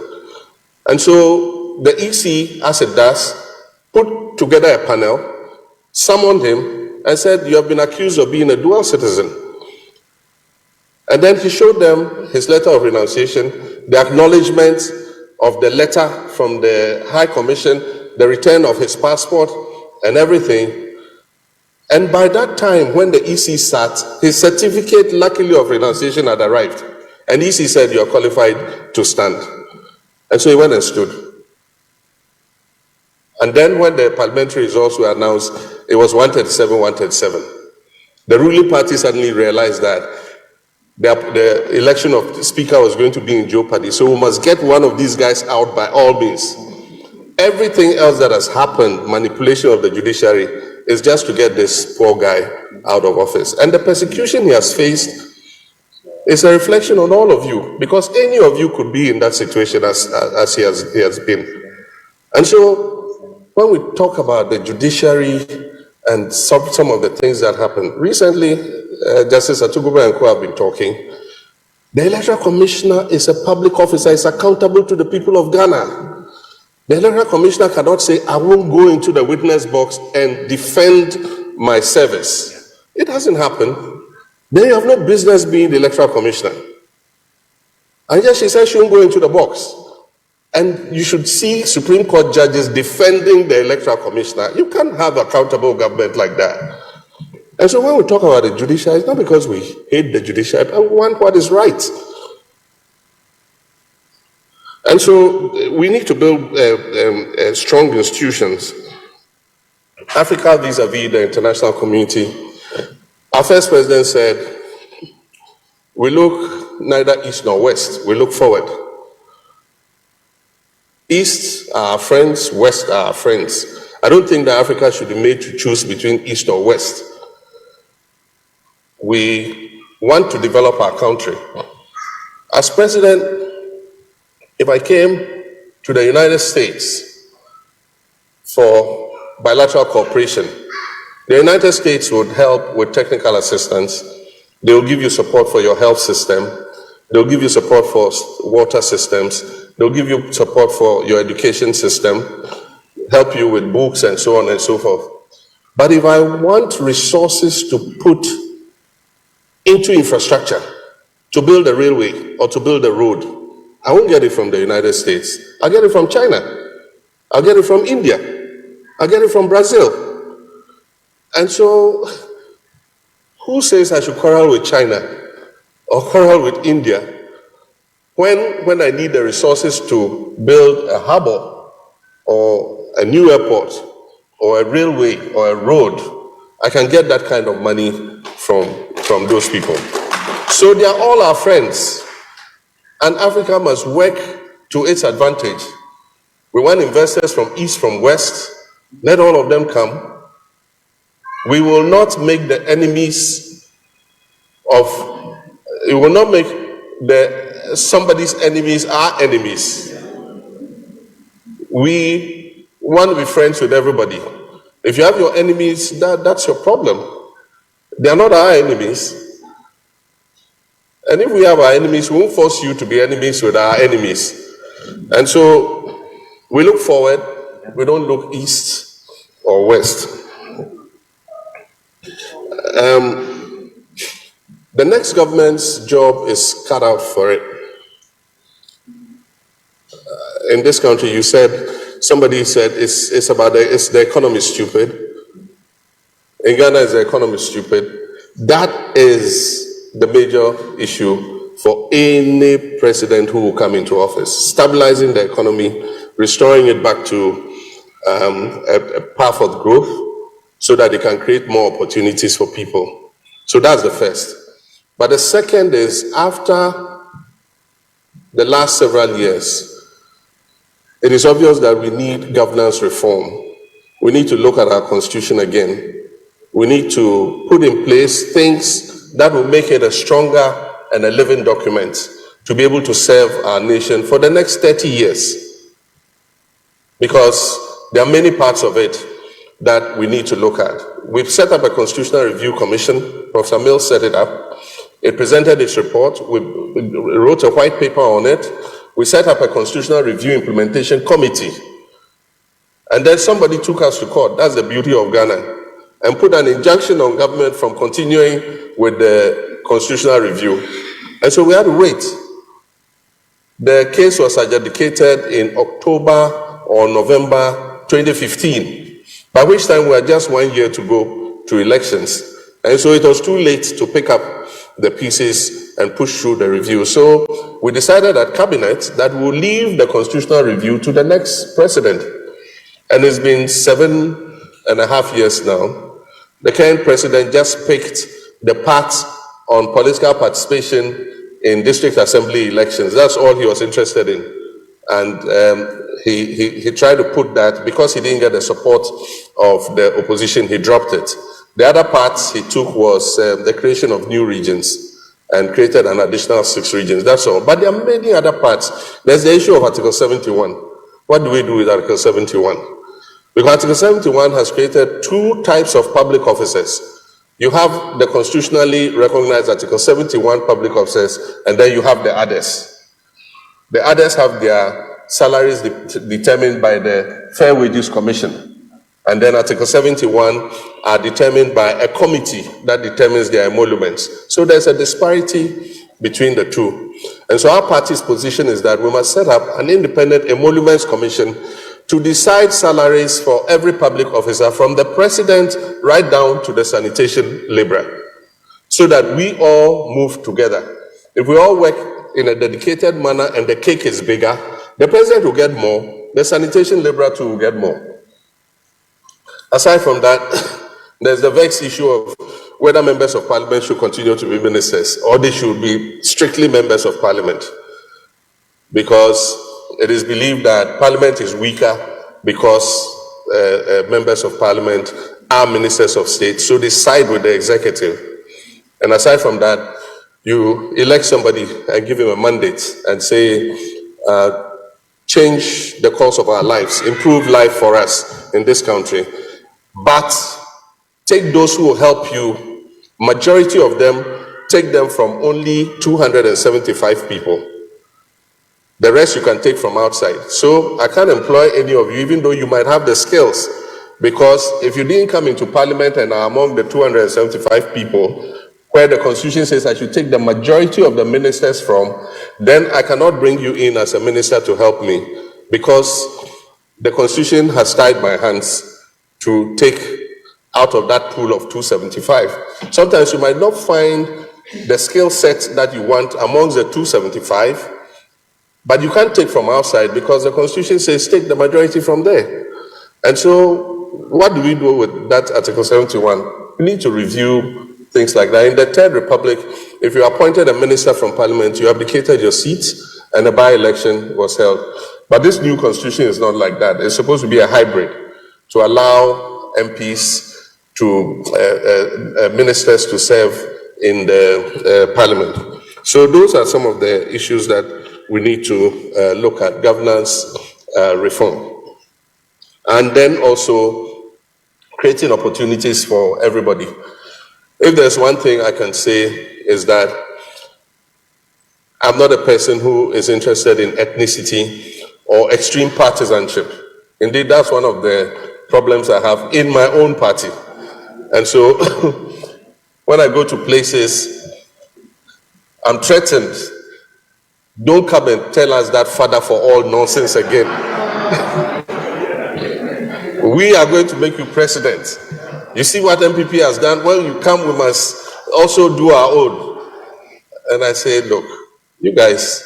And so the EC, as it does, put together a panel, summoned him, and said, you have been accused of being a dual citizen. And then he showed them his letter of renunciation, the acknowledgement of the letter from the High Commission, the return of his passport, and everything. And by that time, when the EC sat, his certificate, luckily, of renunciation had arrived. And EC said, you are qualified to stand. And so he went and stood. And then when the parliamentary results were announced, it was 137. The ruling party suddenly realized that the election of the speaker was going to be in jeopardy. So we must get one of these guys out by all means. Everything else that has happened, manipulation of the judiciary, is just to get this poor guy out of office. And the persecution he has faced is a reflection on all of you, because any of you could be in that situation as he has been. And so when we talk about the judiciary and some of the things that happened, recently, Justice Atuguba and Co have been talking. The Electoral Commissioner is a public officer, is accountable to the people of Ghana. The Electoral Commissioner cannot say, I won't go into the witness box and defend my service. It doesn't happen. They have no business being the Electoral Commissioner. And yet she says she won't go into the box. And you should see Supreme Court judges defending the Electoral Commissioner. You can't have accountable government like that. And so when we talk about the judiciary, it's not because we hate the judiciary, but we want what is right. And so we need to build strong institutions. Africa vis-a-vis the international community. Our first president said, we look neither east nor west, we look forward. East are our friends, west are our friends. I don't think that Africa should be made to choose between east or west. We want to develop our country. As president, if I came to the United States for bilateral cooperation, the United States would help with technical assistance. They will give you support for your health system. They will give you support for water systems. They'll give you support for your education system, help you with books and so on and so forth. But if I want resources to put into infrastructure, to build a railway or to build a road, I won't get it from the United States. I'll get it from China. I'll get it from India. I'll get it from Brazil. And so, who says I should quarrel with China or quarrel with India when I need the resources to build a harbor or a new airport or a railway or a road? I can get that kind of money from those people. So they are all our friends, and Africa must work to its advantage. We want investors from east, from west. Let all of them come. We will not make the enemies of, we will not make somebody's enemies our enemies. We want to be friends with everybody. If you have your enemies, that's your problem. They are not our enemies. And if we have our enemies, we won't force you to be enemies with our enemies. And so we look forward, we don't look east or west. The next government's job is cut out for it. In this country, you said, somebody said it's the economy stupid. In Ghana, is the economy stupid? That is the major issue for any president who will come into office. Stabilizing the economy, restoring it back to a path of growth so that it can create more opportunities for people. So that's the first. But the second is, after the last several years, it is obvious that we need governance reform. We need to look at our constitution again. We need to put in place things that will make it a stronger and a living document to be able to serve our nation for the next 30 years. Because there are many parts of it that we need to look at. We've set up a Constitutional Review Commission. Professor Mills set it up. It presented its report. We wrote a white paper on it. We set up a Constitutional Review Implementation Committee. And then somebody took us to court. That's the beauty of Ghana. And put an injunction on government from continuing with the Constitutional Review. And so we had to wait. The case was adjudicated in October or November 2015, by which time we had just 1 year to go to elections. And so it was too late to pick up the pieces and push through the review. So we decided at Cabinet that we'll leave the Constitutional Review to the next president. And it's been 7.5 years now. The current president just picked the part on political participation in district assembly elections. That's all he was interested in. And he tried to put that, because he didn't get the support of the opposition, he dropped it. The other parts he took was the creation of new regions and created an additional 6 regions. That's all. But there are many other parts. There's the issue of Article 71. What do we do with Article 71? Because Article 71 has created 2 types of public officers. You have the constitutionally recognized Article 71 public officers, and then you have the others. The others have their salaries determined by the Fair Wages Commission. And then Article 71 are determined by a committee that determines their emoluments. So there's a disparity between the two. And so our party's position is that we must set up an independent emoluments commission to decide salaries for every public officer, from the president right down to the sanitation laborer, so that we all move together. If we all work in a dedicated manner and the cake is bigger, the president will get more, the sanitation laborer too will get more. Aside from that, there's the vexed issue of whether members of parliament should continue to be ministers or they should be strictly members of parliament, because it is believed that parliament is weaker because members of parliament are ministers of state, so they side with the executive. And aside from that, you elect somebody and give him a mandate and say, change the course of our lives, improve life for us in this country, but take those who will help you. Majority of them, take them from only 275 people The rest you can take from outside. So I can't employ any of you, even though you might have the skills. Because if you didn't come into parliament and are among the 275 people, where the constitution says I should take the majority of the ministers from, then I cannot bring you in as a minister to help me, because the constitution has tied my hands to take out of that pool of 275. Sometimes you might not find the skill set that you want amongst the 275, but you can't take from outside because the constitution says take the majority from there. And so what do we do with that Article 71? We need to review things like that. In the Third Republic, if you appointed a minister from parliament, you abdicated your seat and a by-election was held. But this new constitution is not like that. It's supposed to be a hybrid to allow MPs to, ministers to serve in the parliament. So those are some of the issues that we need to look at, governance reform. And then also creating opportunities for everybody. If there's one thing I can say is that I'm not a person who is interested in ethnicity or extreme partisanship. Indeed, that's one of the problems I have in my own party. And so when I go to places, I'm threatened. Don't come and tell us that father for all nonsense again. We are going to make you president. You see what MPP has done? When you come, we must also do our own. And I say, look, you guys,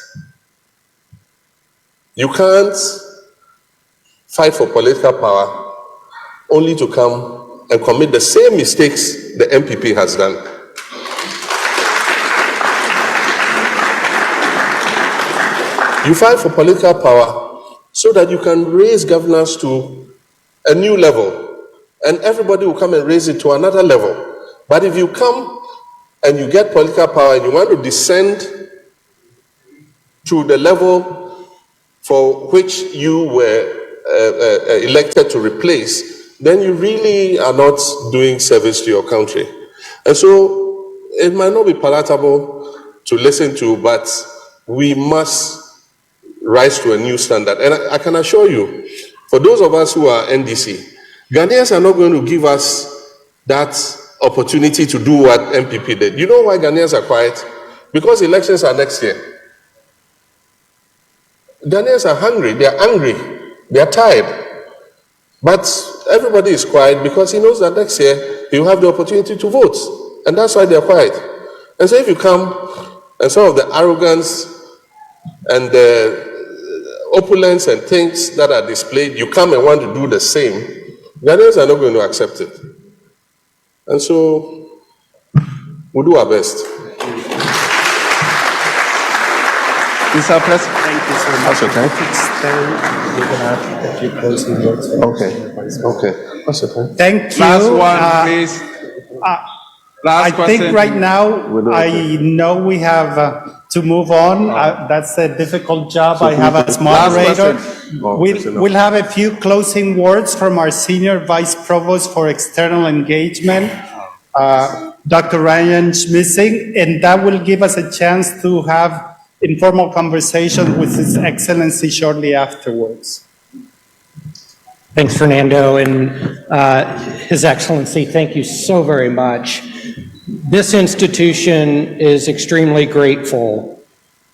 you can't fight for political power only to come and commit the same mistakes the MPP has done. You fight for political power so that you can raise governance to a new level, and everybody will come and raise it to another level. But if you come and you get political power and you want to descend to the level for which you were elected to replace, then you really are not doing service to your country. And so it might not be palatable to listen to, but we must rise to a new standard. And I can assure you, for those of us who are NDC, Ghanaians are not going to give us that opportunity to do what MPP did. You know why Ghanaians are quiet? Because elections are next year. Ghanaians are hungry, they are angry, they are tired. But everybody is quiet because he knows that next year he will have the opportunity to vote. And that's why they are quiet. And so if you come and some of the arrogance and the opulence and things that are displayed, you come and want to do the same, Ghanaians are not going to accept it. And so we'll do our best. Mr. President. Thank you so much. That's okay. We're going to have a few closing words. Okay. That's okay. Thank you. Last one, please. Last I question. think right now, I know we have to move on. That's a difficult job I have as moderator. We'll have a few closing words from our Senior Vice Provost for External Engagement, Dr. Ryan Schmissing, and that will give us a chance to have informal conversation with His Excellency shortly afterwards. Thanks, Fernando, and His Excellency, thank you so very much. This institution is extremely grateful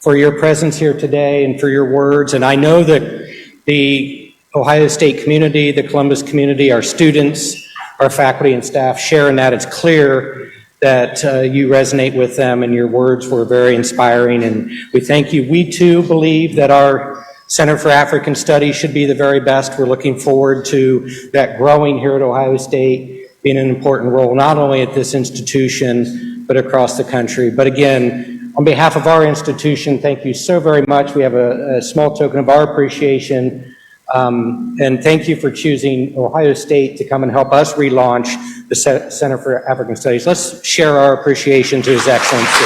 for your presence here today and for your words, and I know that the Ohio State community, the Columbus community, our students, our faculty and staff share in that. It's clear that you resonate with them and your words were very inspiring, and we thank you. We too believe that our Center for African Studies should be the very best. We're looking forward to that growing here at Ohio State, being an important role, not only at this institution, but across the country. But again, on behalf of our institution, thank you so very much. We have a small token of our appreciation, and thank you for choosing Ohio State to come and help us relaunch the Center for African Studies. Let's share our appreciation to His Excellency.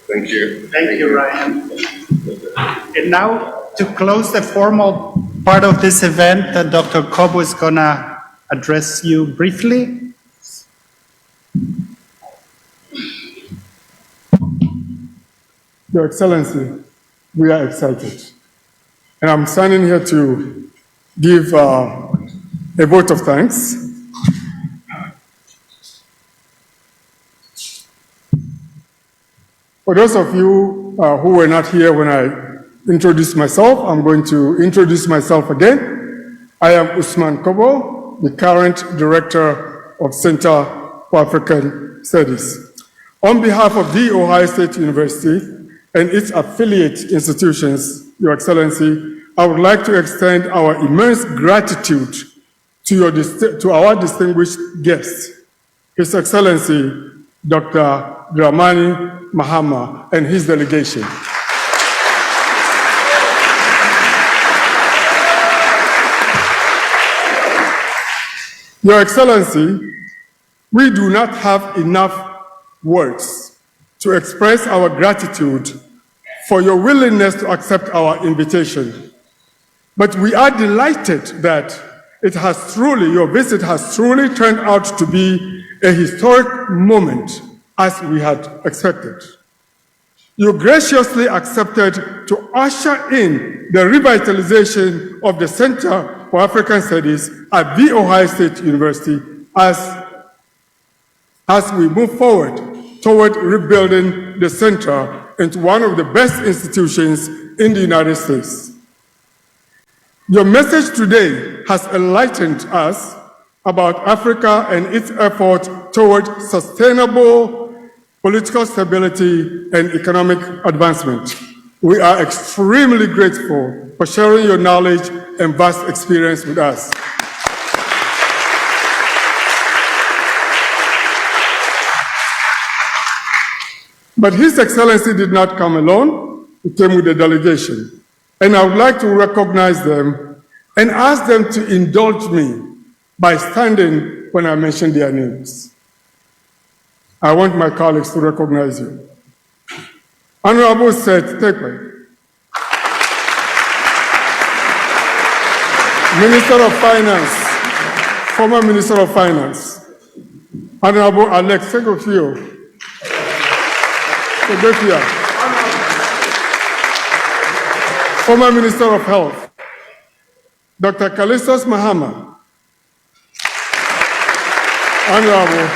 Thank you. Thank you, Ryan. And now, to close the formal part of this event that Dr. Kobo is going to address you briefly. Your Excellency, we are excited. And I'm standing here to give a vote of thanks. For those of you who were not here when I introduced myself, I'm going to introduce myself again. I am Usman Kobo, the current Director of Center for African Studies. On behalf of the Ohio State University and its affiliate institutions, Your Excellency, I would like to extend our immense gratitude to our distinguished guest, His Excellency, Dr. Dramani Mahama, and his delegation. Your Excellency, we do not have enough words to express our gratitude for your willingness to accept our invitation. But we are delighted that your visit has truly turned out to be a historic moment as we had expected. You graciously accepted to usher in the revitalization of the Center for African Studies at The Ohio State University as we move forward toward rebuilding the center into one of the best institutions in the United States. Your message today has enlightened us about Africa and its effort toward sustainable political stability and economic advancement. We are extremely grateful for sharing your knowledge and vast experience with us. But His Excellency did not come alone. He came with a delegation. And I would like to recognize them and ask them to indulge me by standing when I mention their names. I want my colleagues to recognize you. Honorable Seth Tekwe, Minister of Finance, former Minister of Finance. Honorable Alex Segofio, former Minister of Health. Dr. Callistus Mahama, Honorable,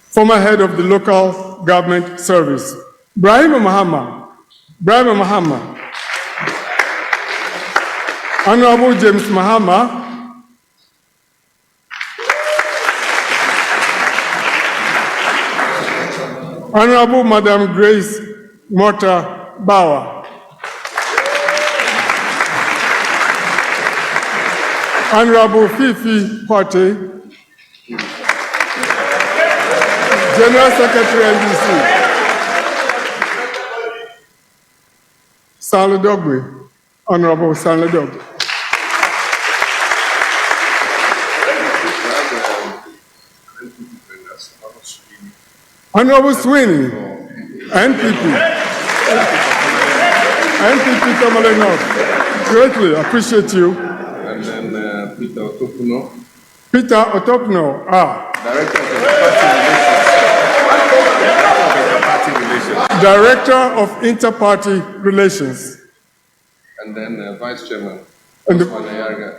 former head of the local government service. Brahim Mahama, Honorable James Mahama, Honorable Madam Grace Mota Bauer, Honorable Fifi Pote, General Secretary NDC, Stanley Dogbe, Honorable Stanley Dogbe. Honorable Sweeney, NPP Tamale North, greatly appreciate you. And then Peter Otopno. Peter Otopno, Director of Inter-Party Relations. And then Vice Chairman, And Osman Ayarga.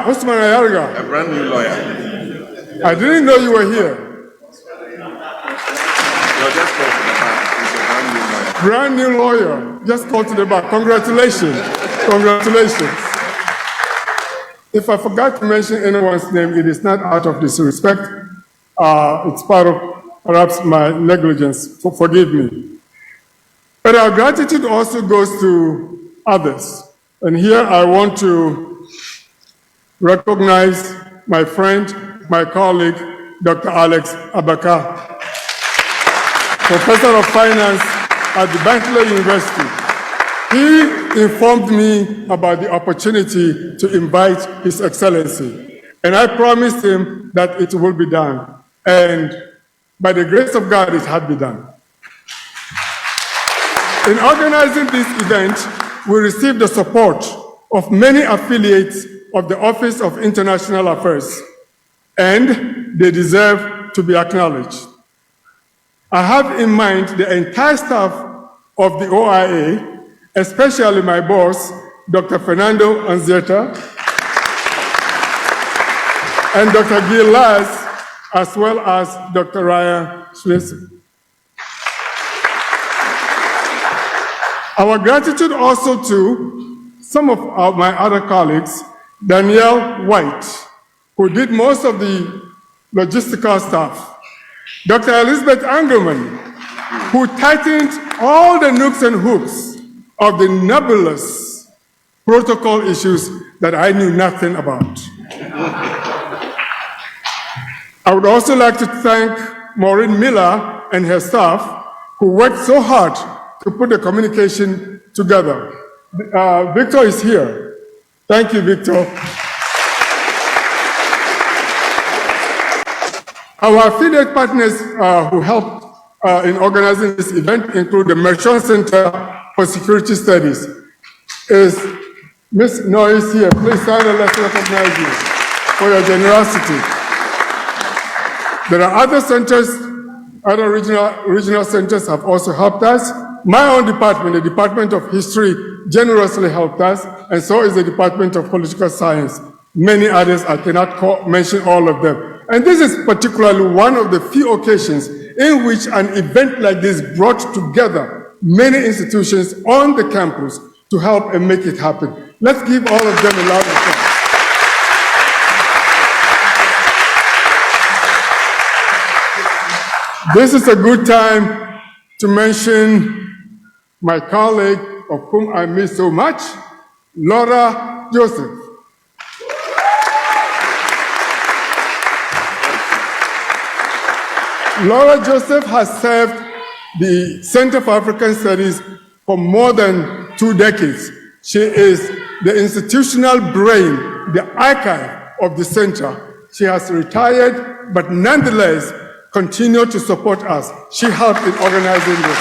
Osman Ayarga. A brand new lawyer. I didn't know you were here. You're just called to the back. He's a brand new lawyer. Brand new lawyer, just called to the back. Congratulations. Congratulations. If I forgot to mention anyone's name, it is not out of disrespect. It's part of perhaps my negligence. Forgive me. But our gratitude also goes to others. And here I want to recognize my friend, my colleague, Dr. Alex Abaka, Professor of Finance at the Bentley University. He informed me about the opportunity to invite His Excellency, and I promised him that it will be done. And by the grace of God, it had been done. In organizing this event, we received the support of many affiliates of the Office of International Affairs, and they deserve to be acknowledged. I have in mind the entire staff of the OIA, especially my boss, Dr. Fernando Anzieta, and Dr. Gil Laz, as well as Dr. Ryan Schlesser. Our gratitude also to some of my other colleagues, Danielle White, who did most of the logistical stuff, Dr. Elizabeth Angerman, who tightened all the nooks and hooks of the nebulous protocol issues that I knew nothing about. I would also like to thank Maureen Miller and her staff, who worked so hard to put the communication together. Victor is here. Thank you, Victor. Our affiliate partners who helped in organizing this event include the Merchant Center for Security Studies. Is Ms. Norris here? Please stand and let's recognize you for your generosity. There are other centers, other regional centers have also helped us. My own department, the Department of History, generously helped us, and so is the Department of Political Science. Many others, I cannot mention all of them. And this is particularly one of the few occasions in which an event like this brought together many institutions on the campus to help and make it happen. Let's give all of them a loud applause. This is a good time to mention my colleague, of whom I miss so much, Laura Joseph. Laura Joseph has served the Center for African Studies for more than 2 decades. She is the institutional brain, the archive of the center. She has retired, but nonetheless, continued to support us. She helped in organizing this.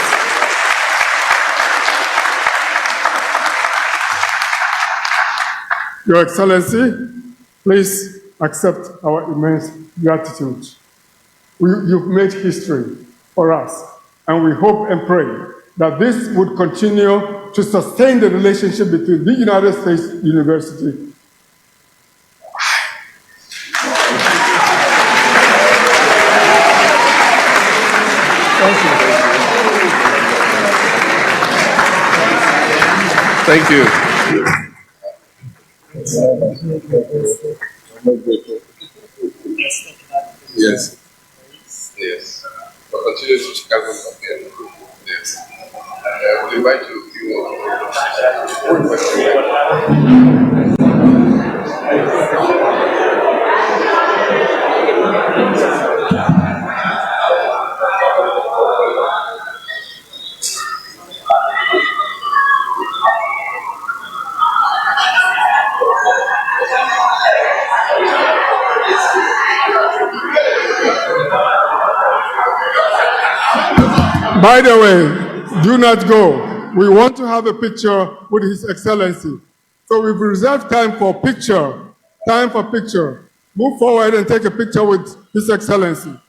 Your Excellency, please accept our immense gratitude. You've made history for us, and we hope and pray that this would continue to sustain the relationship between the United States University. Thank you. Yes. Yes. But continue to Chicago again. Yes. I will invite you. By the way, do not go. We want to have a picture with His Excellency. So we've reserved time for picture. Time for picture. Move forward and take a picture with His Excellency.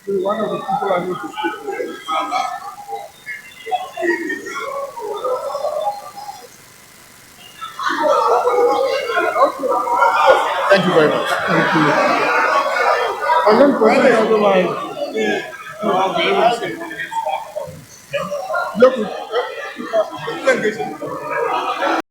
One of the people I need to speak to. Thank you very much. Thank you. And then present otherwise. Look,